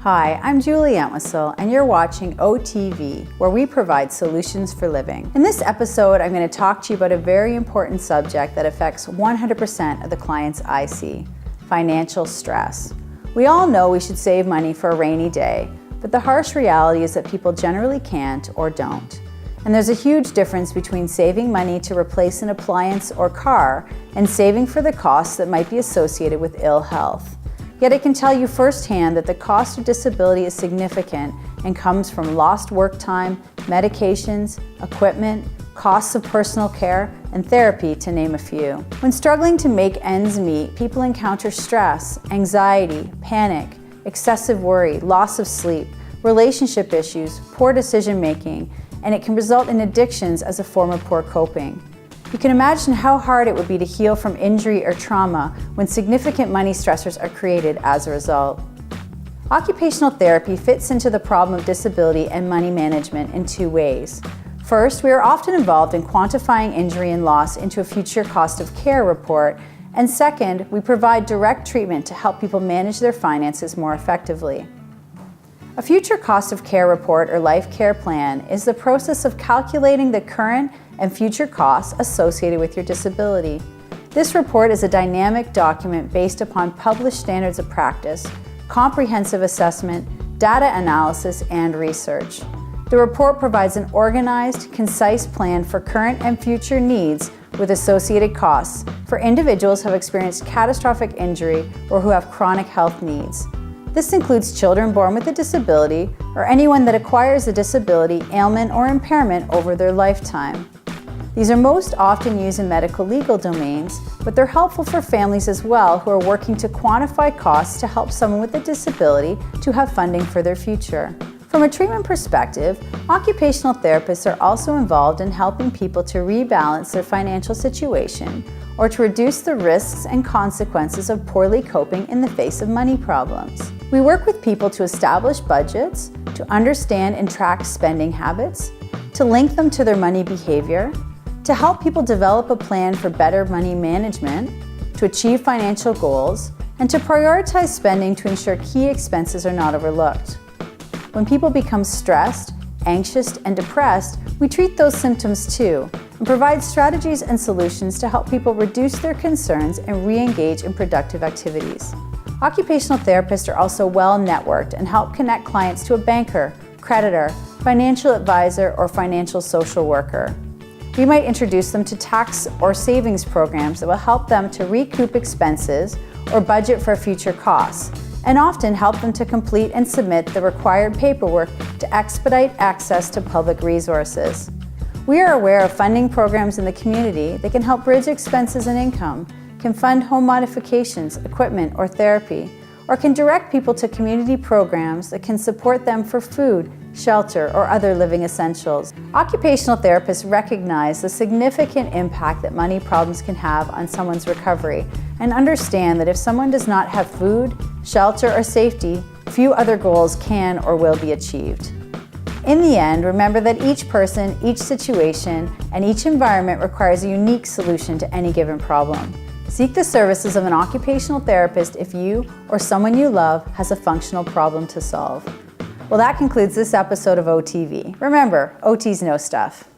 Hi, I'm Julie Entwistle, and you're watching OTV, where we provide solutions for living. In this episode, I'm going to talk to you about a very important subject that affects 100% of the clients I see: financial stress. We all know we should save money for a rainy day, but the harsh reality is that people generally can't or don't. And there's a huge difference between saving money to replace an appliance or car and saving for the costs that might be associated with ill health. Yet I can tell you firsthand that the cost of disability is significant and comes from lost work time, medications, equipment, costs of personal care, and therapy, to name a few. When struggling to make ends meet, people encounter stress, anxiety, panic, excessive worry, loss of sleep, relationship issues, poor decision making, and it can result in addictions as a form of poor coping. You can imagine how hard it would be to heal from injury or trauma when significant money stressors are created as a result. Occupational therapy fits into the problem of disability and money management in two ways. First, we are often involved in quantifying injury and loss into a future cost of care report, and second, we provide direct treatment to help people manage their finances more effectively. A future cost of care report or life care plan is the process of calculating the current and future costs associated with your disability. This report is a dynamic document based upon published standards of practice, comprehensive assessment, data analysis, and research. The report provides an organized, concise plan for current and future needs with associated costs for individuals who have experienced catastrophic injury or who have chronic health needs. This includes children born with a disability or anyone that acquires a disability, ailment, or impairment over their lifetime. These are most often used in medical legal domains, but they're helpful for families as well who are working to quantify costs to help someone with a disability to have funding for their future. From a treatment perspective, occupational therapists are also involved in helping people to rebalance their financial situation or to reduce the risks and consequences of poorly coping in the face of money problems. We work with people to establish budgets, to understand and track spending habits, to link them to their money behavior, to help people develop a plan for better money management, to achieve financial goals, and to prioritize spending to ensure key expenses are not overlooked. When people become stressed, anxious, and depressed, we treat those symptoms too and provide strategies and solutions to help people reduce their concerns and re-engage in productive activities. Occupational therapists are also well networked and help connect clients to a banker, creditor, financial advisor, or financial social worker. We might introduce them to tax or savings programs that will help them to recoup expenses or budget for future costs, and often help them to complete and submit the required paperwork to expedite access to public resources. We are aware of funding programs in the community that can help bridge expenses and income, can fund home modifications, equipment, or therapy, or can direct people to community programs that can support them for food, shelter, or other living essentials. Occupational therapists recognize the significant impact that money problems can have on someone's recovery and understand that if someone does not have food, shelter, or safety, few other goals can or will be achieved. In the end, remember that each person, each situation, and each environment requires a unique solution to any given problem. Seek the services of an occupational therapist if you or someone you love has a functional problem to solve. Well, that concludes this episode of OTV. Remember, OT's know stuff.